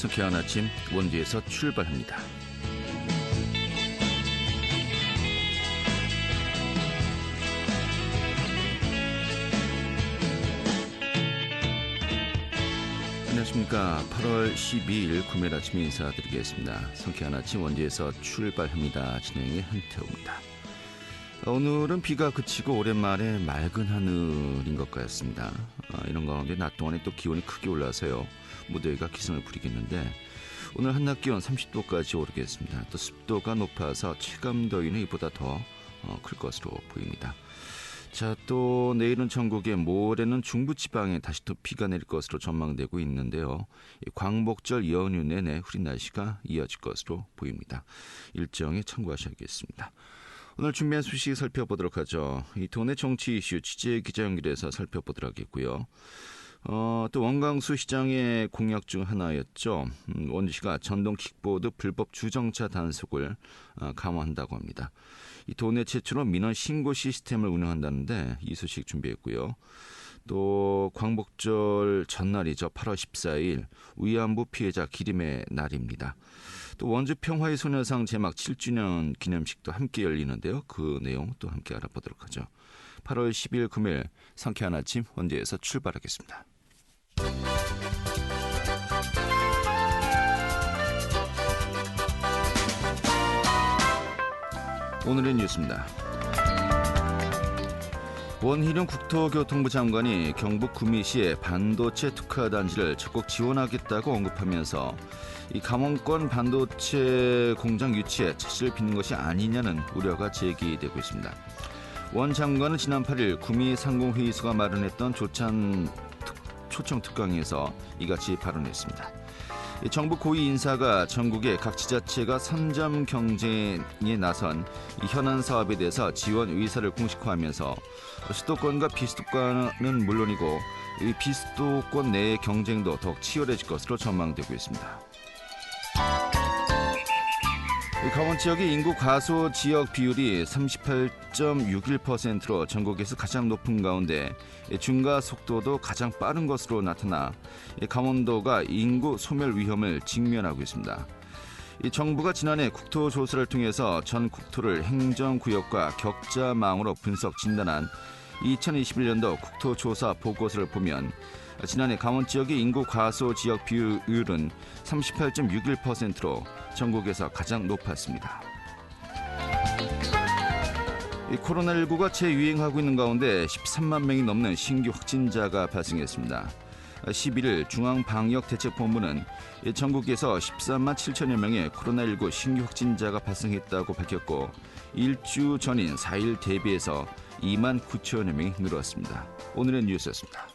상쾌한 아침 원주에서 출발합니다. 안녕하십니까. 8월 12일 금요일 아침 인사드리겠습니다. 상쾌한 아침 원주에서 출발합니다. 진행의 한태우입니다. 오늘은 비가 그치고 오랜만에 맑은 하늘인 것 같습니다. 이런 가운데 낮 동안에 또 기온이 크게 올라서요. 무더위가 기승을 부리겠는데 오늘 한낮 기온 30도까지 오르겠습니다. 또 습도가 높아서 체감더위는 이보다 더 클 것으로 보입니다. 자, 또 내일은 전국에, 모레는 중부지방에 다시 또 비가 내릴 것으로 전망되고 있는데요. 광복절 연휴 내내 흐린 날씨가 이어질 것으로 보입니다. 일정에 참고하셔야겠습니다. 오늘 준비한 소식 살펴보도록 하죠. 이 도내 정치 이슈 취재 기자 연결해서 살펴보도록 하겠고요. 또 원광수 시장의 공약 중 하나였죠. 원주시가 전동 킥보드 불법 주정차 단속을 강화한다고 합니다. 이 도내 최초로 민원 신고 시스템을 운영한다는데 이 소식 준비했고요. 또 광복절 전날이죠. 8월 14일 위안부 피해자 기림의 날입니다. 또 원주 평화의 소녀상 제막 7주년 기념식도 함께 열리는데요. 그 내용 또 함께 알아보도록 하죠. 8월 10일 금요일 상쾌한 아침 원주에서 출발하겠습니다. 오늘의 뉴스입니다. 원희룡 국토교통부 장관이 경북 구미시의 반도체 특화 단지를 적극 지원하겠다고 언급하면서 이 감원권 반도체 공장 유치에 차질을 빚는 것이 아니냐는 우려가 제기되고 있습니다. 원 장관은 지난 8일 구미 상공회의소가 마련했던 초청 특강에서 이같이 발언했습니다. 정부 고위 인사가 전국의 각 지자체가 선점 경쟁에 나선 이 현안 사업에 대해서 지원 의사를 공식화하면서 수도권과 비수도권은 물론이고 이 비수도권 내의 경쟁도 더욱 치열해질 것으로 전망되고 있습니다. 강원 지역의 인구 과소 지역 비율이 38.61%로 전국에서 가장 높은 가운데 증가 속도도 가장 빠른 것으로 나타나 강원도가 인구 소멸 위험을 직면하고 있습니다. 정부가 지난해 국토조사를 통해서 전 국토를 행정구역과 격자망으로 분석 진단한 2021년도 국토조사 보고서를 보면 지난해 강원 지역의 인구 과소 지역 비율은 38.61%로 전국에서 가장 높았습니다. 코로나19가 재유행하고 있는 가운데 13만 명이 넘는 신규 확진자가 발생했습니다. 11일 중앙방역대책본부는 전국에서 13만 7천여 명의 코로나19 신규 확진자가 발생했다고 밝혔고 일주 전인 4일 대비해서 2만 9천여 명이 늘었습니다. 오늘의 뉴스였습니다.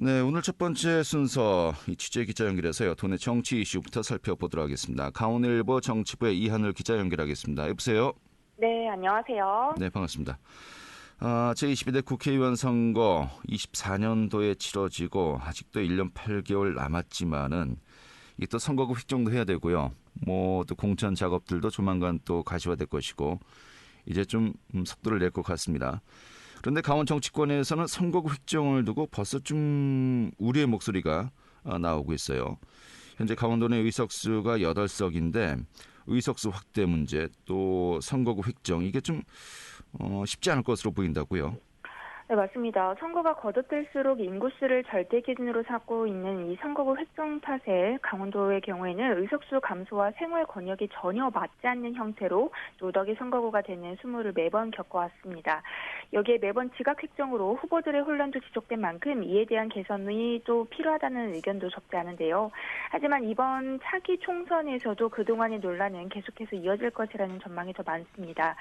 네, 오늘 첫 번째 순서 취재 기자 연결해서요. 도내 정치 이슈부터 살펴보도록 하겠습니다. 강원일보 정치부의 이하늘 기자 연결하겠습니다. 여보세요? 네, 안녕하세요. 네, 반갑습니다. 제22대 국회의원 선거 24년도에 치러지고 아직도 1년 8개월 남았지만은 이게 또 선거구 획정도 해야 되고요. 또 공천 작업들도 조만간 또 가시화될 것이고 이제 좀 속도를 낼 것 같습니다. 그런데 강원 정치권에서는 선거구 획정을 두고 벌써 좀 우려의 목소리가 나오고 있어요. 현재 강원도 내 의석수가 8석인데 의석수 확대 문제 또 선거구 획정 이게 좀 쉽지 않을 것으로 보인다고요. 네, 맞습니다. 선거가 거듭될수록 인구수를 절대 기준으로 삼고 있는 이 선거구 획정 탓에 강원도의 경우에는 의석수 감소와 생활 권역이 전혀 맞지 않는 형태로 누더기 선거구가 되는 수모를 매번 겪어왔습니다. 여기에 매번 지각 획정으로 후보들의 혼란도 지속된 만큼 이에 대한 개선이 또 필요하다는 의견도 적지 않은데요. 하지만 이번 차기 총선에서도 그동안의 논란은 계속해서 이어질 것이라는 전망이 더 많습니다.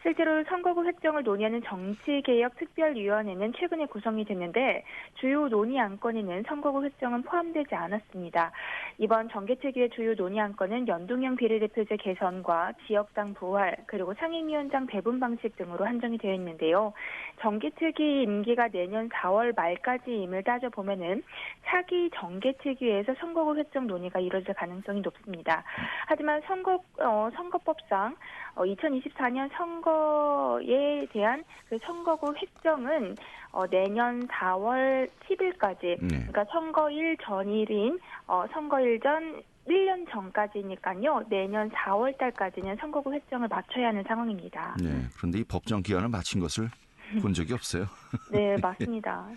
실제로 선거구 획정을 논의하는 정치개혁특별위원회는 최근에 구성이 됐는데 주요 논의 안건에는 선거구 획정은 포함되지 않았습니다. 이번 정개특위의 주요 논의 안건은 연동형 비례대표제 개선과 지역당 부활 그리고 상임위원장 배분 방식 등으로 한정이 되어 있는데요. 정개특위 임기가 내년 4월 말까지임을 따져보면은 차기 정개특위에서 선거구 획정 논의가 이뤄질 가능성이 높습니다. 하지만 선거법상 2024년 선거에 대한 그 선거구 획정은 획정은 내년 4월 10일까지, 네. 그러니까 선거일 전일인 선거일 전 1년 전까지니까요. 내년 4월 달까지는 선거구 획정을 맞춰야 하는 상황입니다. 네. 그런데 이 법정 기한을 마친 것을 본 적이 없어요. 네, 맞습니다.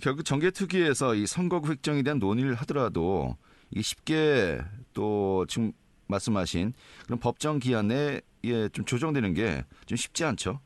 결국 정개특위에서 이 선거구 획정에 대한 논의를 하더라도 이게 쉽게 또 지금 말씀하신 그런 법정 기한에 좀 조정되는 게 좀 쉽지 않죠.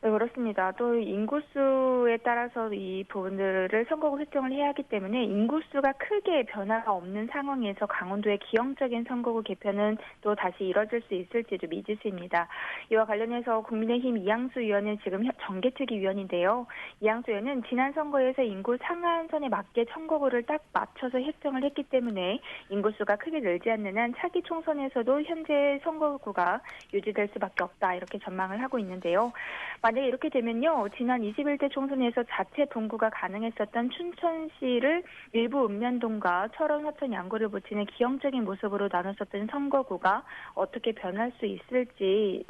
네, 그렇습니다. 또 인구수에 따라서 이 부분들을 선거구 획정을 해야 하기 때문에 인구수가 크게 변화가 없는 상황에서 강원도의 기형적인 선거구 개편은 또 다시 이뤄질 수 있을지도 미지수입니다. 이와 관련해서 국민의힘 이양수 의원은 지금 정개특위 위원인데요. 이양수 의원은 지난 선거에서 인구 상한선에 맞게 선거구를 딱 맞춰서 획정을 했기 때문에 인구수가 크게 늘지 않는 한 차기 총선에서도 현재 선거구가 유지될 수밖에 없다, 이렇게 전망을 하고 있는데요. 만약에 이렇게 되면요, 지난 21대 총선에서 자체 분구가 가능했었던 춘천시를 일부 읍면동과 철원, 화천, 양구를 붙이는 기형적인 모습으로 나눴었던 선거구가 어떻게 변할 수 있을지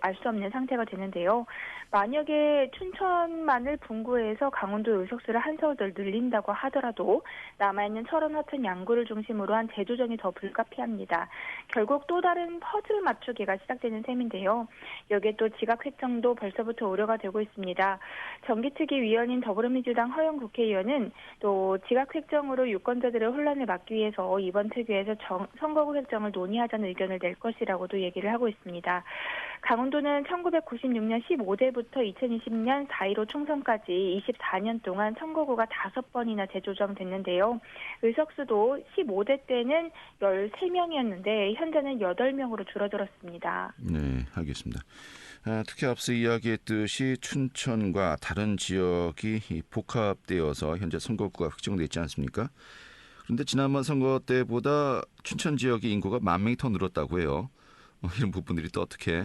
알 수 없는 상태가 되는데요. 만약에 춘천만을 분구해서 강원도 의석수를 한 서울 더 늘린다고 하더라도 남아있는 철원, 화천, 양구를 중심으로 한 재조정이 더 불가피합니다. 결국 또 다른 퍼즐 맞추기가 시작되는 셈인데요. 여기에 또 지각 획정도 벌써부터 우려가 되고 있습니다. 정기특위 위원인 더불어민주당 허영 국회의원은 또 지각 획정으로 유권자들의 혼란을 막기 위해서 이번 특위에서 선거구 획정을 논의하자는 의견을 낼 것이라고도 얘기를 하고 있습니다. 강원도는 1996년 15대부터 2020년 4.15 총선까지 24년 동안 선거구가 5번이나 재조정됐는데요. 의석수도 15대 때는 13명이었는데 현재는 8명으로 줄어들었습니다. 네, 알겠습니다. 특히 앞서 이야기했듯이 춘천과 다른 지역이 복합되어서 현재 선거구가 획정돼 있지 않습니까? 그런데 지난번 선거 때보다 춘천 지역의 인구가 10,000명이 더 늘었다고 해요. 이런 부분들이 또 어떻게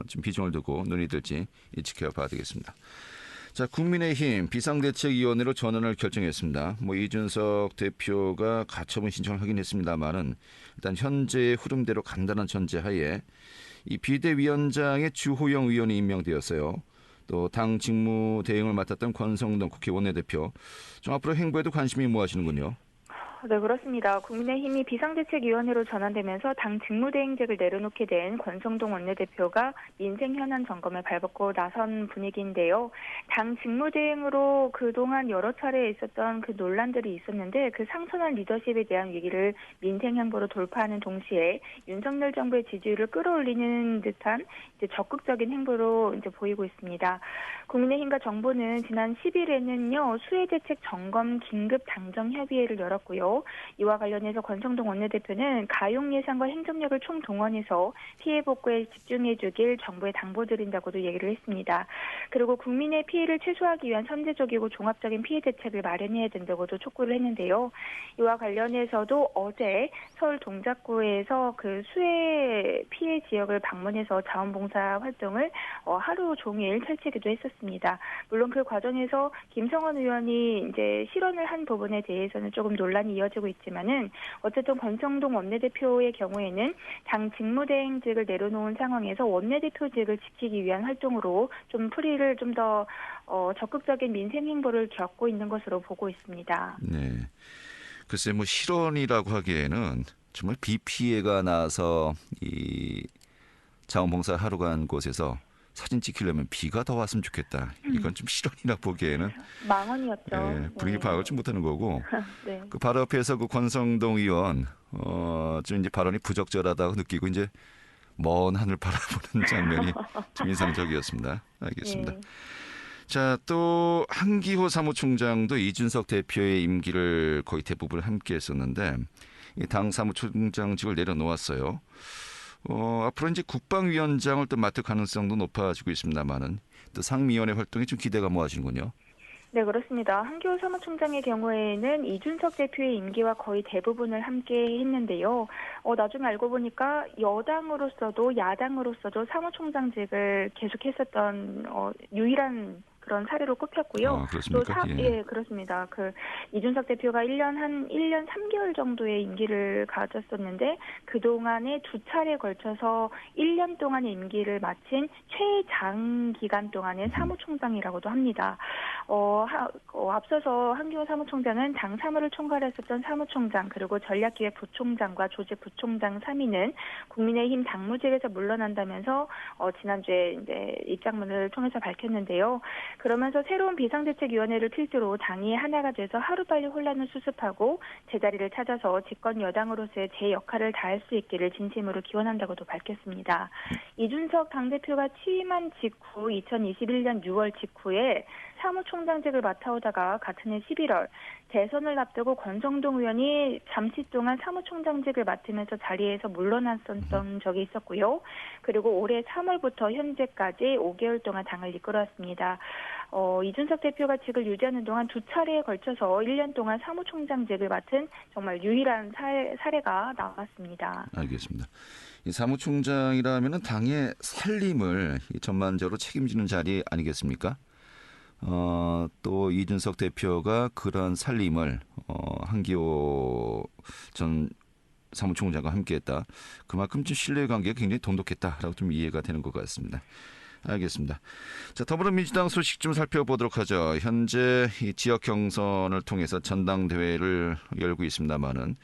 좀 비중을 두고 논의될지 지켜봐야 되겠습니다. 자, 국민의힘 비상대책위원회로 전환을 결정했습니다. 이준석 대표가 가처분 신청을 하긴 했습니다만은 일단 현재의 흐름대로 간단한 전제하에 이 비대위원장의 주호영 의원이 임명되었어요. 또 당 직무 대행을 맡았던 권성동 국회 원내대표. 좀 앞으로 행보에도 관심이 모아지는군요. 네, 그렇습니다. 국민의힘이 비상대책위원회로 전환되면서 당 직무대행직을 내려놓게 된 권성동 원내대표가 민생 현안 점검에 발벗고 나선 분위기인데요. 당 직무대행으로 그동안 여러 차례 있었던 그 논란들이 있었는데 그 상선한 리더십에 대한 위기를 민생 행보로 돌파하는 동시에 윤석열 정부의 지지율을 끌어올리는 듯한 이제 적극적인 행보로 이제 보이고 있습니다. 국민의힘과 정부는 지난 10일에는요 수해대책 점검 긴급 당정 협의회를 열었고요. 이와 관련해서 권성동 원내대표는 가용 예산과 행정력을 총동원해서 피해 복구에 집중해주길 정부에 당부드린다고도 얘기를 했습니다. 그리고 국민의 피해를 최소화하기 위한 선제적이고 종합적인 피해 대책을 마련해야 된다고도 촉구를 했는데요. 이와 관련해서도 어제 서울 동작구에서 그 수해 피해 지역을 방문해서 자원봉사 활동을 하루 종일 펼치기도 했었습니다. 물론 그 과정에서 김성원 의원이 이제 실언을 한 부분에 대해서는 조금 논란이 이어지고 있지만은 어쨌든 권성동 원내대표의 경우에는 당 직무대행직을 내려놓은 상황에서 원내대표직을 지키기 위한 활동으로 좀 풀이를 좀 더 적극적인 민생 행보를 겪고 있는 것으로 보고 있습니다. 네, 글쎄 실언이라고 하기에는 정말 비 피해가 나서 이 자원봉사 하러 간 곳에서 사진 찍히려면 비가 더 왔으면 좋겠다. 이건 좀 실언이라 보기에는 망언이었죠. 분위기 파악을 좀 못하는 거고. 네. 그 바로 옆에서 그 권성동 의원 좀 이제 발언이 부적절하다고 느끼고 이제 먼 하늘 바라보는 장면이 좀 인상적이었습니다. 알겠습니다. 네. 자, 또 한기호 사무총장도 이준석 대표의 임기를 거의 대부분 함께 했었는데 이 당 사무총장직을 내려놓았어요. 앞으로 이제 국방위원장을 또 맡을 가능성도 높아지고 있습니다만은 또 상미위원회 활동에 좀 기대가 모아지는군요. 네, 그렇습니다. 한기호 사무총장의 경우에는 이준석 대표의 임기와 거의 대부분을 함께 했는데요. 나중에 알고 보니까 여당으로서도 야당으로서도 사무총장직을 계속했었던 유일한 그런 사례로 꼽혔고요. 그렇습니까? 예, 그렇습니다. 이준석 대표가 1년 3개월 정도의 임기를 가졌었는데 그동안에 두 차례에 걸쳐서 1년 동안의 임기를 마친 최장기간 동안의 사무총장이라고도 합니다. 앞서서 한기호 사무총장은 당 사무를 총괄했었던 사무총장 그리고 전략기획부총장과 조직부총장 3인은 국민의힘 당무직에서 물러난다면서 지난주에 이제 입장문을 통해서 밝혔는데요. 그러면서 새로운 비상대책위원회를 필두로 당이 하나가 돼서 하루빨리 혼란을 수습하고 제자리를 찾아서 집권 여당으로서의 제 역할을 다할 수 있기를 진심으로 기원한다고도 밝혔습니다. 이준석 당대표가 취임한 직후 2021년 6월 직후에 사무총장직을 맡아오다가 같은 해 11월 대선을 앞두고 권성동 의원이 잠시 동안 사무총장직을 맡으면서 자리에서 물러났었던 적이 있었고요. 그리고 올해 3월부터 현재까지 5개월 동안 당을 이끌어왔습니다. 이준석 대표가 직을 유지하는 동안 두 차례에 걸쳐서 1년 동안 사무총장직을 맡은 정말 유일한 사례가 나왔습니다. 알겠습니다. 이 사무총장이라면 당의 살림을 전반적으로 책임지는 자리 아니겠습니까? 또 이준석 대표가 그러한 살림을 한기호 전 사무총장과 함께했다. 그만큼 좀 신뢰관계가 굉장히 돈독했다라고 좀 이해가 되는 것 같습니다. 알겠습니다. 자, 더불어민주당 소식 좀 살펴보도록 하죠. 현재 이 지역 경선을 통해서 전당대회를 열고 있습니다만은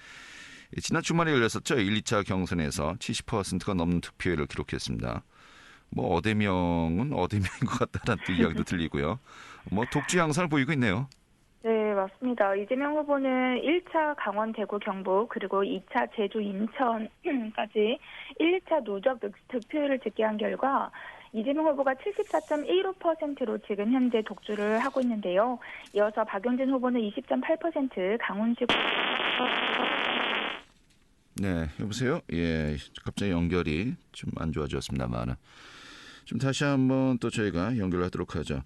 지난 주말에 열렸었죠. 1, 2차 경선에서 70%가 넘는 득표율을 기록했습니다. 어대명은 어대명인 것 같다라는 또 이야기도 들리고요. 독주 양상을 보이고 있네요. 네, 맞습니다. 이재명 후보는 1차 강원, 대구, 경북 그리고 2차 제주, 인천까지 1, 2차 누적 득표율을 집계한 결과 이재명 후보가 74.15%로 지금 현재 독주를 하고 있는데요. 이어서 박용진 후보는 20.8%, 강훈식 네, 여보세요? 예, 갑자기 연결이 좀 안 좋아졌습니다만 좀 다시 한번 또 저희가 연결하도록 하죠.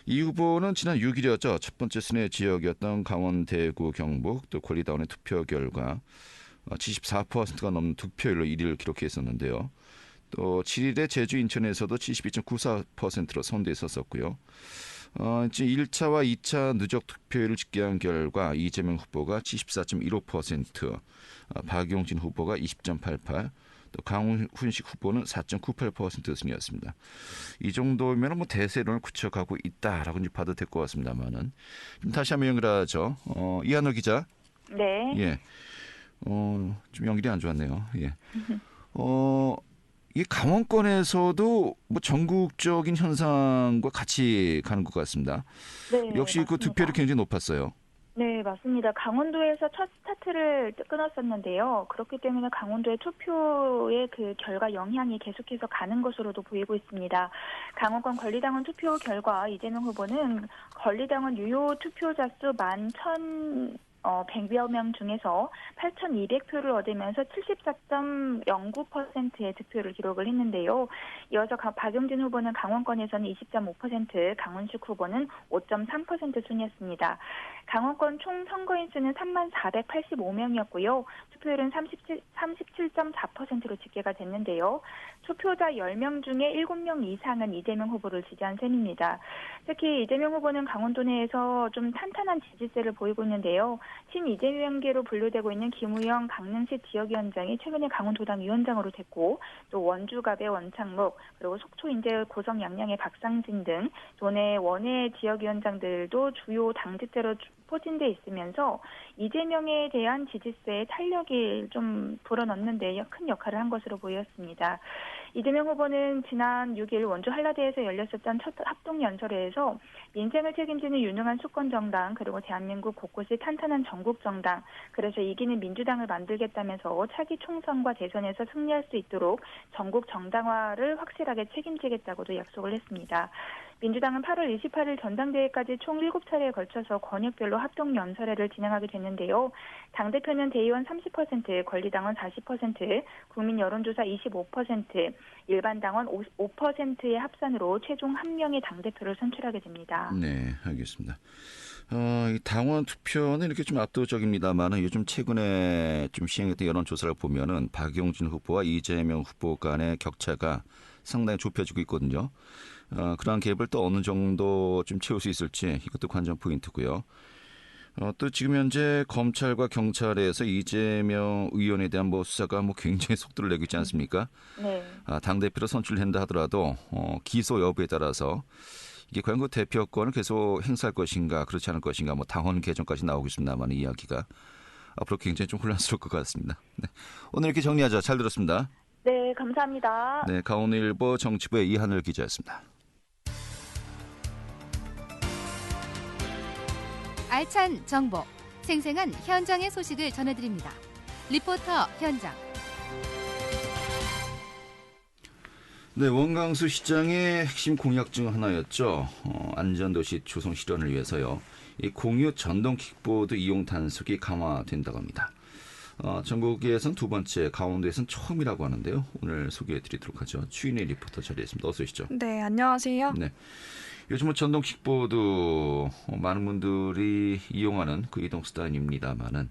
이 후보는 지난 6일이었죠. 첫 번째 순회 지역이었던 강원, 대구, 경북 또 권리당원의 투표 결과 74%가 넘는 득표율로 1위를 기록했었는데요. 또 7일에 제주, 인천에서도 72.94%로 선두에 섰었고요. 1차와 2차 누적 득표율을 집계한 결과 이재명 후보가 74.15%, 박용진 후보가 20.88%, 또 강훈식 후보는 4.98% 승이었습니다. 이 정도면 대세론을 굳혀가고 있다라고 봐도 될 것 같습니다만은 다시 한번 연결하죠. 이한호 기자. 네. 예. 좀 연결이 안 좋았네요. 예. 이 강원권에서도 전국적인 현상과 같이 가는 것 같습니다. 네, 역시 맞습니다. 그 득표율이 굉장히 높았어요. 네, 맞습니다. 강원도에서 첫 스타트를 끊었었는데요. 그렇기 때문에 강원도의 투표의 그 결과 영향이 계속해서 가는 것으로도 보이고 있습니다. 강원권 권리당원 투표 결과 이재명 후보는 권리당원 유효 투표자 수 11,100여 명 중에서 8,200표를 얻으면서 74.09%의 득표를 기록을 했는데요. 이어서 박용진 후보는 강원권에서는 20.5%, 강훈식 후보는 5.3% 순이었습니다. 강원권 총 선거인 수는 3485명이었고요. 투표율은 37.4%로 집계가 됐는데요. 투표자 10명 중에 7명 이상은 이재명 후보를 지지한 셈입니다. 특히 이재명 후보는 강원도 내에서 좀 탄탄한 지지세를 보이고 있는데요. 친이재명계로 분류되고 있는 김우영 강릉시 지역위원장이 최근에 강원도당 위원장으로 됐고 또 원주갑의 원창묵 그리고 속초 인제 고성 양양의 박상진 등 도내 원외 지역위원장들도 주요 당직자로 포진돼 있으면서 이재명에 대한 지지세의 탄력이 좀 불어넣는 데 큰 역할을 한 것으로 보였습니다. 이재명 후보는 지난 6일 원주 한라대에서 열렸었던 첫 합동연설회에서 민생을 책임지는 유능한 수권정당 그리고 대한민국 곳곳이 탄탄한 전국정당 그래서 이기는 민주당을 만들겠다면서 차기 총선과 대선에서 승리할 수 있도록 전국 정당화를 확실하게 책임지겠다고도 약속을 했습니다. 민주당은 8월 28일 전당대회까지 총 7차례에 걸쳐서 권역별로 합동연설회를 진행하게 됐는데요. 당대표는 대의원 30%, 권리당원 40%, 국민여론조사 25%, 일반당원 5%의 합산으로 최종 한 명의 당대표를 선출하게 됩니다. 네, 알겠습니다. 이 당원 투표는 이렇게 좀 압도적입니다만 요즘 최근에 좀 시행했던 여론조사를 보면은 박용진 후보와 이재명 후보 간의 격차가 상당히 좁혀지고 있거든요. 그러한 갭을 또 어느 정도 좀 채울 수 있을지 이것도 관전 포인트고요. 또 지금 현재 검찰과 경찰에서 이재명 의원에 대한 수사가 굉장히 속도를 내고 있지 않습니까? 네. 당대표로 선출된다 하더라도 기소 여부에 따라서 이게 과연 그 대표권을 계속 행사할 것인가 그렇지 않을 것인가 당원 개정까지 나오고 있습니다만 이야기가 앞으로 굉장히 좀 혼란스러울 것 같습니다. 네. 오늘 이렇게 정리하죠. 잘 들었습니다. 네, 감사합니다. 네, 강원일보 정치부의 이하늘 기자였습니다. 알찬 정보, 생생한 현장의 소식을 전해드립니다. 리포터 현장. 네, 원광수 시장의 핵심 공약 중 하나였죠. 안전도시 조성 실현을 위해서요. 이 공유 전동 킥보드 이용 단속이 강화된다고 합니다. 전국에선 두 번째, 강원도에선 처음이라고 하는데요. 오늘 소개해드리도록 하죠. 추인의 리포터 자리했습니다. 어서 오시죠. 네, 안녕하세요. 네. 요즘 전동 킥보드 많은 분들이 이용하는 그 이동 수단입니다만은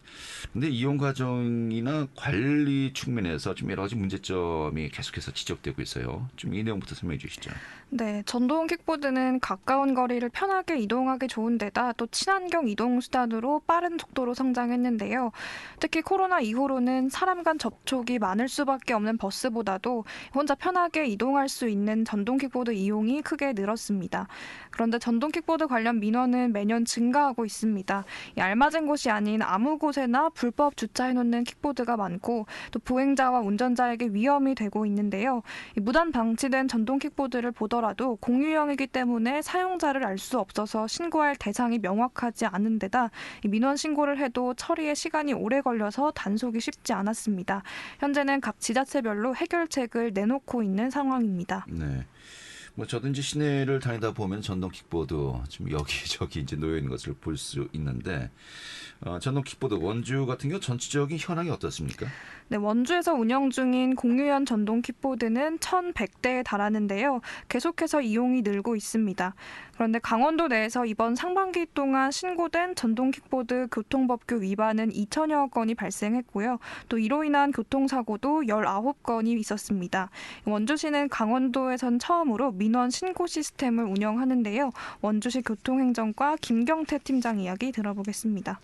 근데 이용 과정이나 관리 측면에서 좀 여러 가지 문제점이 계속해서 지적되고 있어요. 좀 이 내용부터 설명해 주시죠. 네, 전동 킥보드는 가까운 거리를 편하게 이동하기 좋은 데다 또 친환경 이동 수단으로 빠른 속도로 성장했는데요. 특히 코로나 이후로는 사람 간 접촉이 많을 수밖에 없는 버스보다도 혼자 편하게 이동할 수 있는 전동 킥보드 이용이 크게 늘었습니다. 그런데 전동 킥보드 관련 민원은 매년 증가하고 있습니다. 알맞은 곳이 아닌 아무 곳에나 불법 주차해놓는 킥보드가 많고 또 보행자와 운전자에게 위험이 되고 있는데요. 무단 방치된 전동 킥보드를 보더라도 공유형이기 때문에 사용자를 알 수 없어서 신고할 대상이 명확하지 않은 데다 민원 신고를 해도 처리에 시간이 오래 걸려서 단속이 쉽지 않았습니다. 현재는 각 지자체별로 해결책을 내놓고 있는 상황입니다. 네. 저도 이제 시내를 다니다 보면 전동 킥보드 좀 여기저기 이제 놓여 있는 것을 볼 수 있는데 전동 킥보드 원주 같은 경우 전체적인 현황이 어떻습니까? 네, 원주에서 운영 중인 공유형 전동 킥보드는 1,100대에 달하는데요. 계속해서 이용이 늘고 있습니다. 그런데 강원도 내에서 이번 상반기 동안 신고된 전동 킥보드 교통법규 위반은 2,000여 건이 발생했고요. 또 이로 인한 교통사고도 19건이 있었습니다. 원주시는 강원도에선 처음으로 민원 신고 시스템을 운영하는데요. 원주시 교통행정과 김경태 팀장 이야기 들어보겠습니다.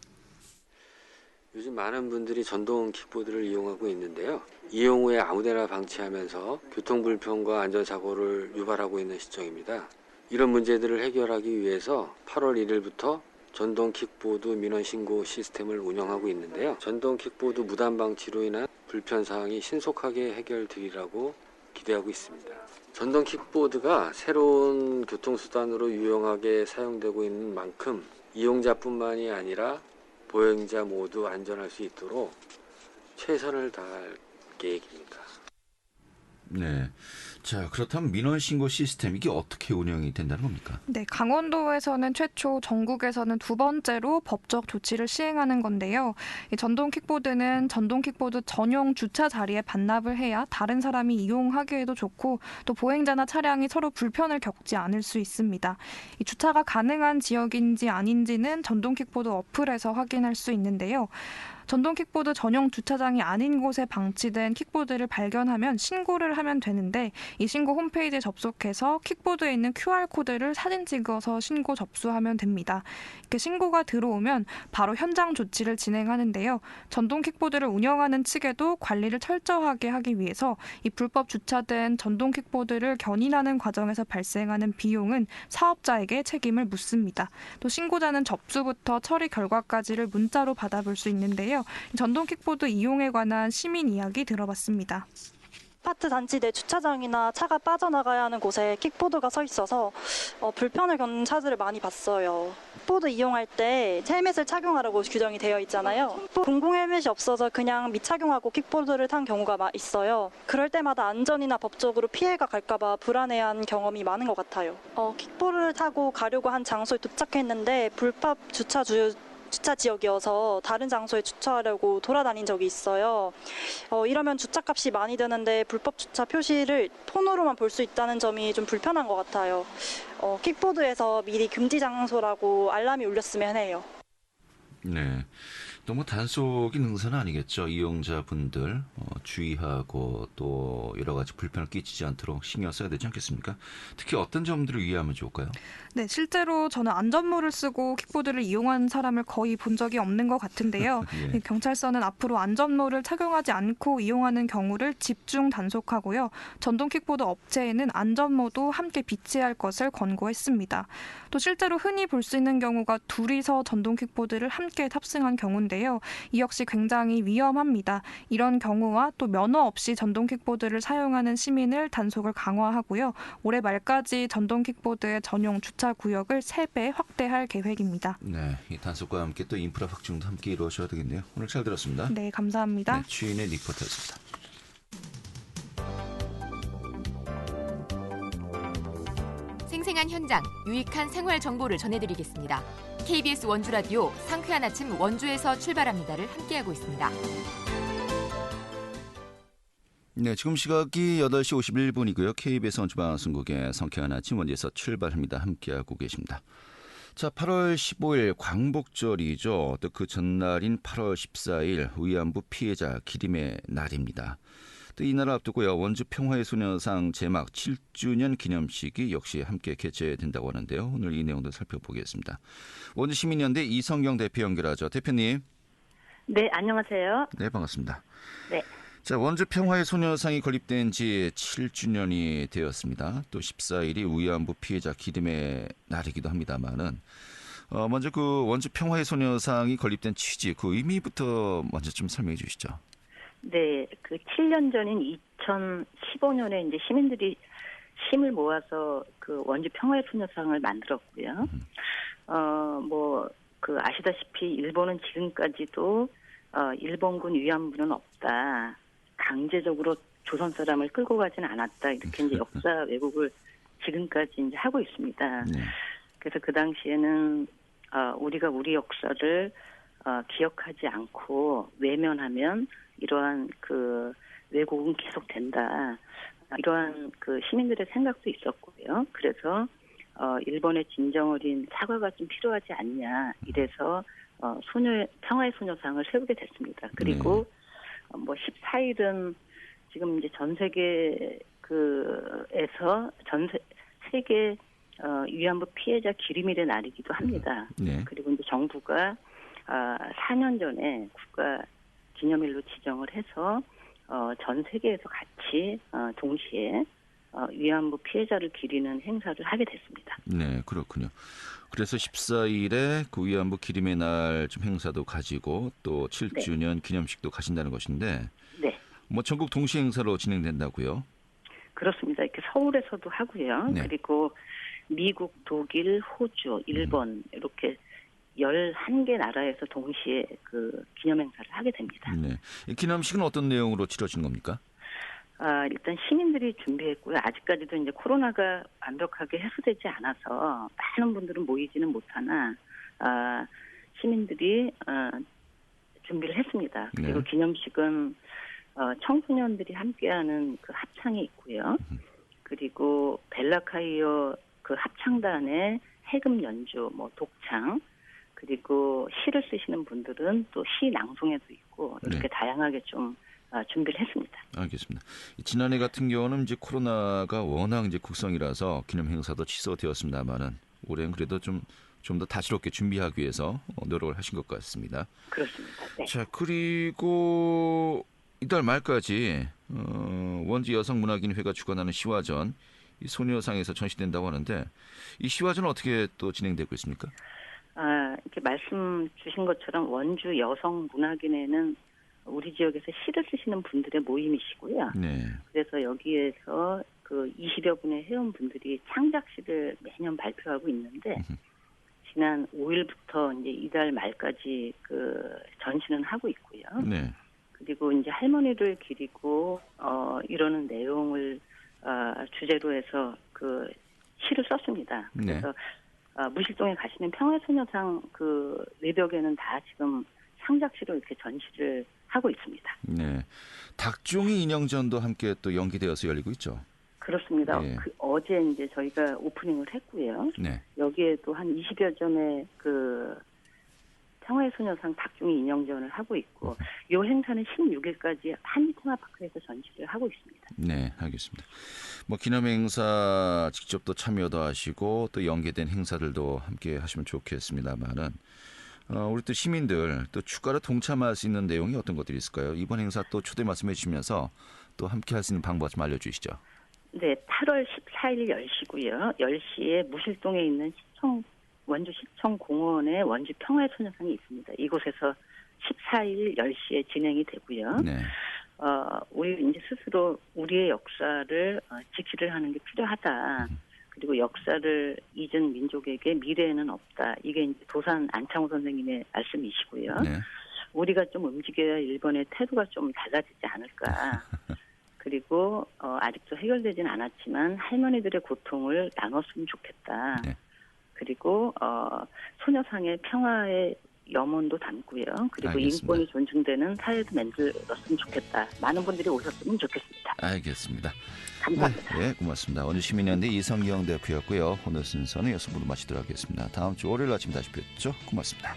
요즘 많은 분들이 전동 킥보드를 이용하고 있는데요. 이용 후에 아무데나 방치하면서 교통불편과 안전사고를 유발하고 있는 시점입니다. 이런 문제들을 해결하기 위해서 8월 1일부터 전동 킥보드 민원 신고 시스템을 운영하고 있는데요. 전동 킥보드 무단 방치로 인한 불편사항이 신속하게 해결되리라고 기대하고 있습니다. 전동 킥보드가 새로운 교통수단으로 유용하게 사용되고 있는 만큼 이용자뿐만이 아니라 보행자 모두 안전할 수 있도록 최선을 다할 계획입니다. 네. 자, 그렇다면 민원 신고 시스템 이게 어떻게 운영이 된다는 겁니까? 네, 강원도에서는 최초, 전국에서는 두 번째로 법적 조치를 시행하는 건데요. 이 전동 킥보드는 전동 킥보드 전용 주차 자리에 반납을 해야 다른 사람이 이용하기에도 좋고 또 보행자나 차량이 서로 불편을 겪지 않을 수 있습니다. 이 주차가 가능한 지역인지 아닌지는 전동 킥보드 어플에서 확인할 수 있는데요. 전동 킥보드 전용 주차장이 아닌 곳에 방치된 킥보드를 발견하면 신고를 하면 되는데 이 신고 홈페이지에 접속해서 킥보드에 있는 QR코드를 사진 찍어서 신고 접수하면 됩니다. 이렇게 신고가 들어오면 바로 현장 조치를 진행하는데요. 전동 킥보드를 운영하는 측에도 관리를 철저하게 하기 위해서 이 불법 주차된 전동 킥보드를 견인하는 과정에서 발생하는 비용은 사업자에게 책임을 묻습니다. 또 신고자는 접수부터 처리 결과까지를 문자로 받아볼 수 있는데요. 전동 킥보드 이용에 관한 시민 이야기 들어봤습니다. 아파트 단지 내 주차장이나 차가 빠져나가야 하는 곳에 킥보드가 서 있어서 불편을 겪는 차들을 많이 봤어요. 킥보드 이용할 때 헬멧을 착용하라고 규정이 되어 있잖아요. 공공 헬멧이 없어서 그냥 미착용하고 킥보드를 탄 경우가 있어요. 그럴 때마다 안전이나 법적으로 피해가 갈까 봐 불안해한 경험이 많은 것 같아요. 킥보드를 타고 가려고 한 장소에 도착했는데 불법 주차 지역이어서 다른 장소에 주차하려고 돌아다닌 적이 있어요. 이러면 주차값이 많이 드는데 불법 주차 표시를 폰으로만 볼 수 있다는 점이 좀 불편한 것 같아요. 킥보드에서 미리 금지 장소라고 알람이 울렸으면 해요. 네. 너무 단속이 능사는 아니겠죠. 이용자분들 주의하고 또 여러 가지 불편을 끼치지 않도록 신경 써야 되지 않겠습니까? 특히 어떤 점들을 유의하면 좋을까요? 네, 실제로 저는 안전모를 쓰고 킥보드를 이용한 사람을 거의 본 적이 없는 것 같은데요. 예. 경찰서는 앞으로 안전모를 착용하지 않고 이용하는 경우를 집중 단속하고요. 전동 킥보드 업체에는 안전모도 함께 비치할 것을 권고했습니다. 또 실제로 흔히 볼 수 있는 경우가 둘이서 전동 킥보드를 함께 탑승한 경우인데요. 이 역시 굉장히 위험합니다. 이런 경우와 또 면허 없이 전동 킥보드를 사용하는 시민을 단속을 강화하고요. 올해 말까지 전동 킥보드의 전용 주차 구역을 3배 확대할 계획입니다. 네, 이 단속과 함께 또 인프라 확충도 함께 이루어져야 되겠네요. 오늘 잘 들었습니다. 네, 감사합니다. 네, 주인의 리포터였습니다. 생생한 현장, 유익한 생활 정보를 전해드리겠습니다. KBS 원주 라디오 상쾌한 아침 원주에서 출발합니다를 함께하고 있습니다. 네, 지금 시각이 8시 51분이고요. KBS 원주방송국의 상쾌한 아침 원주에서 출발합니다. 함께하고 계십니다. 자, 8월 15일 광복절이죠. 또 그 전날인 8월 14일 위안부 피해자 기림의 날입니다. 또 이날을 앞두고요. 원주 평화의 소녀상 제막 7주년 기념식이 역시 함께 개최된다고 하는데요. 오늘 이 내용도 살펴보겠습니다. 원주 시민연대 이성경 대표 연결하죠. 대표님. 네, 안녕하세요. 네, 반갑습니다. 네. 자, 원주 평화의 소녀상이 건립된 지 7주년이 되었습니다. 또 14일이 위안부 피해자 기림의 날이기도 합니다만은 먼저 그 원주 평화의 소녀상이 건립된 취지, 그 의미부터 먼저 좀 설명해 주시죠. 네, 그 7년 전인 2015년에 이제 시민들이 힘을 모아서 그 원주 평화의 소녀상을 만들었고요. 그 아시다시피 일본은 지금까지도 일본군 위안부는 없다. 강제적으로 조선 사람을 끌고 가지는 않았다. 이렇게 이제 역사 왜곡을 지금까지 이제 하고 있습니다. 네. 그래서 그 당시에는 우리가 우리 역사를 기억하지 않고 외면하면 이러한 그 왜곡은 계속된다. 이러한 그 시민들의 생각도 있었고요. 그래서 일본의 진정 어린 사과가 좀 필요하지 않냐. 이래서 평화의 소녀상을 세우게 됐습니다. 그리고 14일은 지금 이제 전 세계에서 세계 위안부 피해자 기림일의 날이기도 합니다. 네. 그리고 이제 정부가 4년 전에 국가 기념일로 지정을 해서 전 세계에서 같이 동시에 위안부 피해자를 기리는 행사를 하게 됐습니다. 네, 그렇군요. 그래서 14일에 그 위안부 기림의 날 좀 행사도 가지고 또 7주년 기념식도 가신다는 것인데, 네. 뭐 전국 동시 행사로 진행된다고요? 그렇습니다. 이렇게 서울에서도 하고요. 네. 그리고 미국, 독일, 호주, 일본 이렇게 11개 나라에서 동시에 그 기념행사를 하게 됩니다. 네. 이 기념식은 어떤 내용으로 치러지는 겁니까? 일단 시민들이 준비했고요. 아직까지도 이제 코로나가 완벽하게 해소되지 않아서 많은 분들은 모이지는 못하나 시민들이 준비를 했습니다. 그리고 네. 기념식은 청소년들이 함께하는 그 합창이 있고요. 그리고 벨라카이어 그 합창단의 해금 연주, 독창, 그리고 시를 쓰시는 분들은 또 시 낭송회도 있고 이렇게 네. 다양하게 좀 준비를 했습니다. 알겠습니다. 지난해 같은 경우는 이제 코로나가 워낙 이제 국성이라서 기념 행사도 취소되었습니다만은 올해는 그래도 좀 더 다채롭게 준비하기 위해서 노력을 하신 것 같습니다. 그렇습니다. 네. 자, 그리고 이달 말까지 원주 여성문화기능회가 주관하는 시화전 이 소녀상에서 전시된다고 하는데 이 시화전은 어떻게 또 진행되고 있습니까? 이렇게 말씀 주신 것처럼 원주 여성문화기능회는 우리 지역에서 시를 쓰시는 분들의 모임이시고요. 네. 그래서 여기에서 그 20여 분의 회원분들이 창작시를 매년 발표하고 있는데 지난 5일부터 이제 이달 말까지 그 전시는 하고 있고요. 네. 그리고 이제 할머니를 기리고 이러는 내용을 주제로 해서 그 시를 썼습니다. 네. 그래서 무실동에 가시면 평화소녀상 그 외벽에는 다 지금 창작시로 이렇게 전시를 하고 있습니다. 네. 닭종이 인형전도 함께 또 연기되어서 열리고 있죠. 그렇습니다. 예. 어제 이제 저희가 오프닝을 했고요. 네. 여기에도 한 20여 점의 그 평화의 소녀상 박중희 인형전을 하고 있고 이 행사는 16일까지 한미 테마파크에서 전시를 하고 있습니다. 네, 알겠습니다. 뭐 기념행사 직접 또 참여도 하시고 또 연계된 행사들도 함께 하시면 좋겠습니다만은 우리 또 시민들 또 추가로 동참할 수 있는 내용이 어떤 것들이 있을까요? 이번 행사 또 초대 말씀해 주시면서 또 함께 할 수 있는 방법 좀 알려주시죠. 네, 8월 14일 10시고요. 10시에 무실동에 있는 원주시청 공원에 원주 평화의 소녀상이 있습니다. 이곳에서 14일 10시에 진행이 되고요. 네. 우리 이제 스스로 우리의 역사를 직시를 하는 게 필요하다. 그리고 역사를 잊은 민족에게 미래에는 없다. 이게 이제 도산 안창호 선생님의 말씀이시고요. 네. 우리가 좀 움직여야 일본의 태도가 좀 달라지지 않을까. 그리고 아직도 해결되지는 않았지만 할머니들의 고통을 나눴으면 좋겠다. 네. 그리고 소녀상의 평화의 염원도 담고요. 그리고 알겠습니다. 인권이 존중되는 사회도 만들었으면 좋겠다. 많은 분들이 오셨으면 좋겠습니다. 알겠습니다. 감사합니다. 네, 고맙습니다. 원주 시민연대 이성경 대표였고요. 오늘 순서는 여기서 모두 마치도록 하겠습니다. 다음 주 월요일 아침 다시 뵙죠. 고맙습니다.